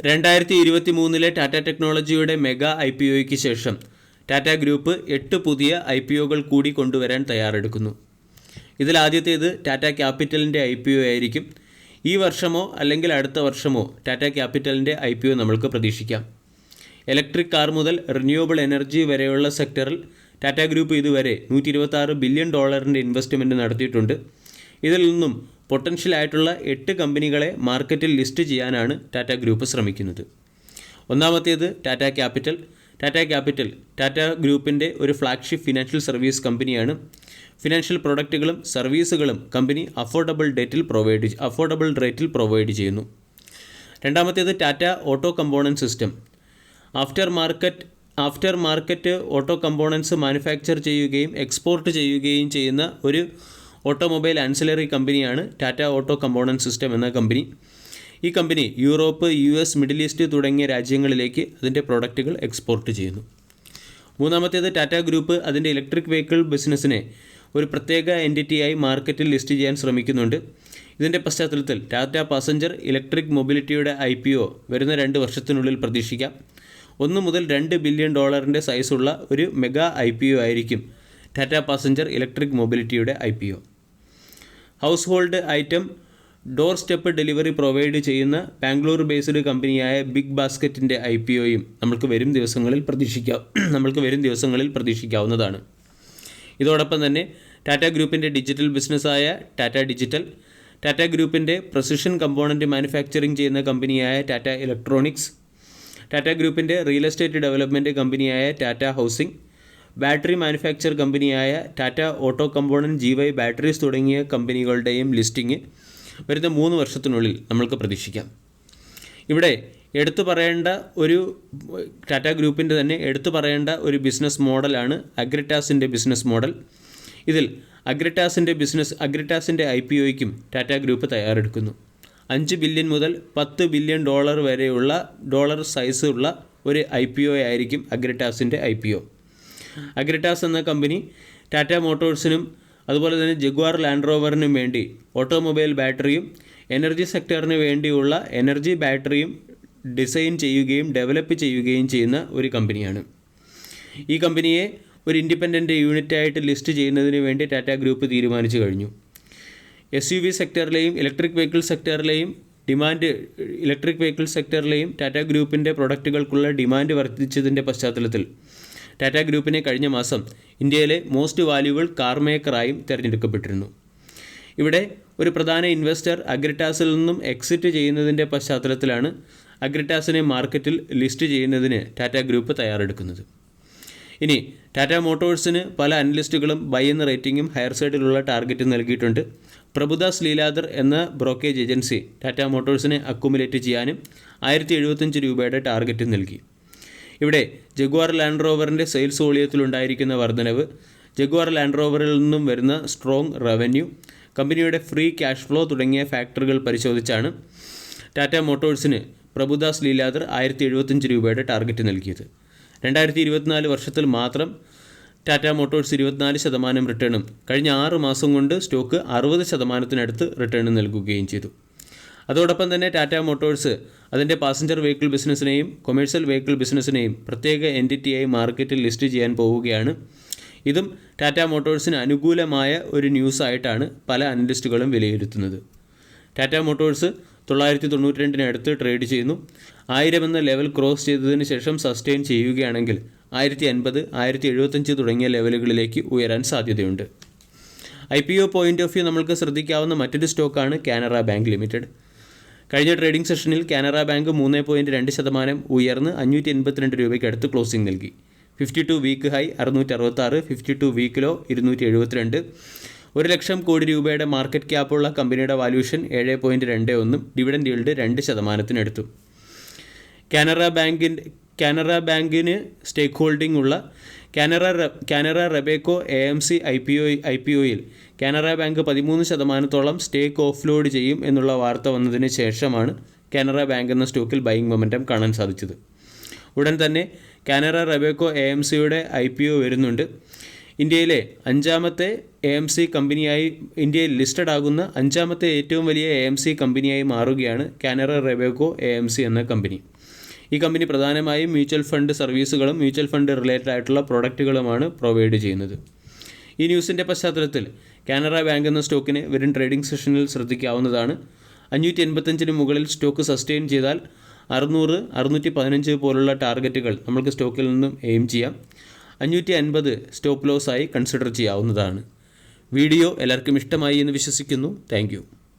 2023 ടാറ്റ ടെക്നോളജിയുടെ മെഗാ IPOയ്ക്ക് ശേഷം ടാറ്റ ഗ്രൂപ്പ് 8 പുതിയ IPOകൾ കൂടി കൊണ്ടുവരാൻ തയ്യാറെടുക്കുന്നു. ഇതിലാദ്യത്തേത് ടാറ്റ ക്യാപിറ്റലിൻ്റെ IPO ആയിരിക്കും. ഈ വർഷമോ അല്ലെങ്കിൽ അടുത്ത വർഷമോ ടാറ്റ ക്യാപിറ്റലിൻ്റെ IPO നമ്മൾക്ക് പ്രതീക്ഷിക്കാം. ഇലക്ട്രിക് കാർ മുതൽ റിന്യൂവബിൾ എനർജി വരെയുള്ള സെക്ടറിൽ ടാറ്റ ഗ്രൂപ്പ് ഇതുവരെ $126 ബില്യൺ ഇൻവെസ്റ്റ്മെൻറ്റ് നടത്തിയിട്ടുണ്ട്. ഇതിൽ നിന്നും പൊട്ടൻഷ്യലായിട്ടുള്ള 8 കമ്പനികളെ മാർക്കറ്റിൽ ലിസ്റ്റ് ചെയ്യാനാണ് ടാറ്റ ഗ്രൂപ്പ് ശ്രമിക്കുന്നത്. ഒന്നാമത്തേത് ടാറ്റ ക്യാപിറ്റൽ. ടാറ്റ ഗ്രൂപ്പിൻ്റെ ഒരു ഫ്ലാഗ്ഷിപ്പ് ഫിനാൻഷ്യൽ സർവീസ് കമ്പനിയാണ്. ഫിനാൻഷ്യൽ പ്രൊഡക്റ്റുകളും സർവീസുകളും കമ്പനി അഫോർഡബിൾ റേറ്റിൽ പ്രൊവൈഡ് ചെയ്യുന്നു. രണ്ടാമത്തേത് Tata auto component system. After market auto components manufacture ചെയ്യുകയും എക്സ്പോർട്ട് ചെയ്യുകയും ചെയ്യുന്ന ഒരു ഓട്ടോമൊബൈൽ ആൻസിലറി കമ്പനിയാണ് ടാറ്റ ഓട്ടോ കമ്പോണൻറ്റ് സിസ്റ്റം എന്ന കമ്പനി. ഈ company Europe, US, middle east തുടങ്ങിയ രാജ്യങ്ങളിലേക്ക് അതിൻ്റെ പ്രോഡക്റ്റുകൾ എക്സ്പോർട്ട് ചെയ്യുന്നു. മൂന്നാമത്തേത് ടാറ്റ ഗ്രൂപ്പ് അതിൻ്റെ ഇലക്ട്രിക് വെഹിക്കിൾ ബിസിനസ്സിനെ ഒരു പ്രത്യേക എൻറ്റിറ്റിയായി മാർക്കറ്റിൽ ലിസ്റ്റ് ചെയ്യാൻ ശ്രമിക്കുന്നുണ്ട്. ഇതിൻ്റെ പശ്ചാത്തലത്തിൽ ടാറ്റ പാസഞ്ചർ ഇലക്ട്രിക് മൊബിലിറ്റിയുടെ IPO വരുന്ന 2 വർഷത്തിനുള്ളിൽ പ്രതീക്ഷിക്കാം. 1 മുതൽ $2 ബില്യൺ സൈസുള്ള ഒരു മെഗാ IPO ആയിരിക്കും ടാറ്റ പാസഞ്ചർ ഇലക്ട്രിക് മൊബിലിറ്റിയുടെ IPO. House hold item door step delivery provide ചെയ്യുന്ന ബാംഗ്ലൂർ ബേസ്ഡ് കമ്പനിയായ ബിഗ് ബാസ്ക്കറ്റിൻ്റെ IPOയും നമ്മൾക്ക് വരും ദിവസങ്ങളിൽ പ്രതീക്ഷിക്കാവുന്നതാണ്. ഇതോടൊപ്പം തന്നെ ടാറ്റ ഗ്രൂപ്പിൻ്റെ ഡിജിറ്റൽ ബിസിനസ്സായ ടാറ്റ ഡിജിറ്റൽ, ടാറ്റ ഗ്രൂപ്പിൻ്റെ പ്രസിഷൻ കമ്പോണൻറ്റ് മാനുഫാക്ചറിങ് ചെയ്യുന്ന കമ്പനിയായ ടാറ്റ ഇലക്ട്രോണിക്സ്, ടാറ്റ ഗ്രൂപ്പിൻ്റെ റിയൽ എസ്റ്റേറ്റ് ഡെവലപ്മെൻറ്റ് കമ്പനിയായ ടാറ്റ ഹൗസിംഗ്, ബാറ്ററി മാനുഫാക്ചർ കമ്പനിയായ Tata auto component GY batteries തുടങ്ങിയ കമ്പനികളുടെയും ലിസ്റ്റിംഗ് വരുന്ന 3 വർഷത്തിനുള്ളിൽ നമ്മൾക്ക് പ്രതീക്ഷിക്കാം. ഇവിടെ ടാറ്റ ഗ്രൂപ്പിൻ്റെ തന്നെ എടുത്തു പറയേണ്ട ഒരു ബിസിനസ് മോഡലാണ് അഗ്രിറ്റാസിൻ്റെ ബിസിനസ് മോഡൽ. ഇതിൽ അഗ്രിറ്റാസിൻ്റെ IPOയ്ക്കും ടാറ്റ ഗ്രൂപ്പ് തയ്യാറെടുക്കുന്നു. $5 ബില്യൺ മുതൽ $10 ബില്യൺ വരെയുള്ള സൈസ് ഉള്ള ഒരു IPO ആയിരിക്കും അഗ്രിറ്റാസിൻ്റെ IPO. അഗ്രിറ്റാസ് എന്ന കമ്പനി ടാറ്റ മോട്ടോഴ്സിനും അതുപോലെ തന്നെ ജഗ്വാർ ലാൻഡ് റോവറിനും വേണ്ടി ഓട്ടോമൊബൈൽ ബാറ്ററിയും എനർജി സെക്ടറിന് വേണ്ടിയുള്ള എനർജി ബാറ്ററിയും ഡിസൈൻ ചെയ്യുകയും ഡെവലപ്പ് ചെയ്യുകയും ചെയ്യുന്ന ഒരു കമ്പനിയാണ്. ഈ കമ്പനിയെ ഒരു ഇൻഡിപെൻഡൻറ്റ് യൂണിറ്റായിട്ട് ലിസ്റ്റ് ചെയ്യുന്നതിന് വേണ്ടി ടാറ്റ ഗ്രൂപ്പ് തീരുമാനിച്ചു കഴിഞ്ഞു. SUV സെക്ടറിലെയും ഇലക്ട്രിക് വെഹിക്കിൾ സെക്ടറിലെയും ടാറ്റ ഗ്രൂപ്പിൻ്റെ പ്രൊഡക്റ്റുകൾക്കുള്ള ഡിമാൻഡ് വർദ്ധിച്ചതിൻ്റെ പശ്ചാത്തലത്തിൽ ടാറ്റ ഗ്രൂപ്പിനെ കഴിഞ്ഞ മാസം ഇന്ത്യയിലെ മോസ്റ്റ് വാല്യുബിൾ കാർ മേക്കറായും തിരഞ്ഞെടുക്കപ്പെട്ടിരുന്നു. ഇവിടെ ഒരു പ്രധാന ഇൻവെസ്റ്റർ അഗ്രിറ്റാസിൽ നിന്നും എക്സിറ്റ് ചെയ്യുന്നതിൻ്റെ പശ്ചാത്തലത്തിലാണ് അഗ്രിറ്റാസിനെ മാർക്കറ്റിൽ ലിസ്റ്റ് ചെയ്യുന്നതിന് ടാറ്റ ഗ്രൂപ്പ് തയ്യാറെടുക്കുന്നത്. ഇനി ടാറ്റ മോട്ടോഴ്സിന് പല അനലിസ്റ്റുകളും ബൈ എന്ന റേറ്റിംഗും ഹയർ സൈഡിലുള്ള ടാർഗറ്റും നൽകിയിട്ടുണ്ട്. പ്രഭുദാസ് ലീലാധർ എന്ന ബ്രോക്കേജ് ഏജൻസി ടാറ്റ മോട്ടോഴ്സിനെ അക്കുമുലേറ്റ് ചെയ്യാനും $1075 ടാർഗറ്റ് നൽകി. ഇവിടെ ജഗ്വാർ ലാൻഡ് റോവറിൻ്റെ സെയിൽസ് വോളിയത്തിലുണ്ടായിരിക്കുന്ന വർധനവ്, ജഗ്വാർ ലാൻഡ് റോവറിൽ നിന്നും വരുന്ന സ്ട്രോങ് റവന്യൂ, കമ്പനിയുടെ ഫ്രീ ക്യാഷ് ഫ്ലോ തുടങ്ങിയ ഫാക്ടറുകൾ പരിശോധിച്ചാണ് ടാറ്റ മോട്ടോഴ്സിന് പ്രഭുദാസ് ലീലാധർ $1075 ടാർഗറ്റ് നൽകിയത്. 2024 വർഷത്തിൽ മാത്രം ടാറ്റ മോട്ടോഴ്സ് 24% റിട്ടേണും കഴിഞ്ഞ 6 മാസം കൊണ്ട് സ്റ്റോക്ക് 60% റിട്ടേൺ നൽകുകയും ചെയ്തു. അതോടൊപ്പം തന്നെ ടാറ്റ മോട്ടോഴ്സ് അതിൻ്റെ പാസഞ്ചർ വെഹിക്കിൾ ബിസിനസ്സിനെയും കൊമേഴ്ഷ്യൽ വെഹിക്കിൾ ബിസിനസ്സിനെയും പ്രത്യേക എൻറ്റിറ്റിയായി മാർക്കറ്റിൽ ലിസ്റ്റ് ചെയ്യാൻ പോവുകയാണ്. ഇതും ടാറ്റ മോട്ടോഴ്സിന് അനുകൂലമായ ഒരു ന്യൂസായിട്ടാണ് പല അനലിസ്റ്റുകളും വിലയിരുത്തുന്നത്. ടാറ്റ മോട്ടോഴ്സ് 992 ട്രേഡ് ചെയ്യുന്നു. 1000 എന്ന ലെവൽ ക്രോസ് ചെയ്തതിന് ശേഷം സസ്റ്റെയിൻ ചെയ്യുകയാണെങ്കിൽ 1050, 1075 തുടങ്ങിയ ലെവലുകളിലേക്ക് ഉയരാൻ സാധ്യതയുണ്ട്. IPO പോയിൻ്റ് ഓഫ് വ്യൂ നമ്മൾക്ക് ശ്രദ്ധിക്കാവുന്ന മറ്റൊരു സ്റ്റോക്കാണ് കാനറ ബാങ്ക് ലിമിറ്റഡ്. കഴിഞ്ഞ ട്രേഡിംഗ് സെഷനിൽ കാനറ ബാങ്ക് 3.2% ഉയർന്ന് $582 അടുത്ത് ക്ലോസിംഗ് നൽകി. 52 week high 666, 52 week law 272. 1 lakh crore രൂപയുടെ മാർക്കറ്റ് ക്യാപ്പുള്ള കമ്പനിയുടെ വാല്യൂഷൻ 7.21, ഡിവിഡൻഡ് ഈൽഡ് 2% കാനറ ബാങ്കിന് സ്റ്റേക്ക് ഹോൾഡിംഗ് ഉള്ള കാനറ റെബേക്കോ AMC IPOയിൽ കാനറ ബാങ്ക് 13% സ്റ്റേക്ക് ഓഫ്ലോഡ് ചെയ്യും എന്നുള്ള വാർത്ത വന്നതിന് ശേഷമാണ് കാനറ ബാങ്ക് എന്ന സ്റ്റോക്കിൽ ബൈയിങ് മൊമെൻറ്റം കാണാൻ സാധിച്ചത്. ഉടൻ തന്നെ കാനറ റെബേക്കോ AMCയുടെ IPO വരുന്നുണ്ട്. ഇന്ത്യയിലെ അഞ്ചാമത്തെ AMC കമ്പനിയായി, ഇന്ത്യയിൽ ലിസ്റ്റഡ് ആകുന്ന അഞ്ചാമത്തെ ഏറ്റവും വലിയ AMC കമ്പനിയായി മാറുകയാണ് കാനറ റോബെക്കോ AMC എന്ന കമ്പനി. ഈ കമ്പനി പ്രധാനമായും മ്യൂച്വൽ ഫണ്ട് സർവീസുകളും മ്യൂച്വൽ ഫണ്ട് റിലേറ്റഡ് ആയിട്ടുള്ള പ്രോഡക്റ്റുകളുമാണ് പ്രൊവൈഡ് ചെയ്യുന്നത്. ഈ ന്യൂസിൻ്റെ പശ്ചാത്തലത്തിൽ കാനറ ബാങ്ക് എന്ന സ്റ്റോക്കിനെ വരും ട്രേഡിംഗ് സെഷനിൽ ശ്രദ്ധിക്കാവുന്നതാണ്. 585 മുകളിൽ സ്റ്റോക്ക് സസ്റ്റെയിൻ ചെയ്താൽ 600, 615 പോലുള്ള ടാർഗറ്റുകൾ നമുക്ക് സ്റ്റോക്കിൽ നിന്നും എയിം ചെയ്യാം. 550 സ്റ്റോപ്പ് ലോസായി കൺസിഡർ ചെയ്യാവുന്നതാണ്. വീഡിയോ എല്ലാവർക്കും ഇഷ്ടമായി എന്ന് വിശ്വസിക്കുന്നു. താങ്ക്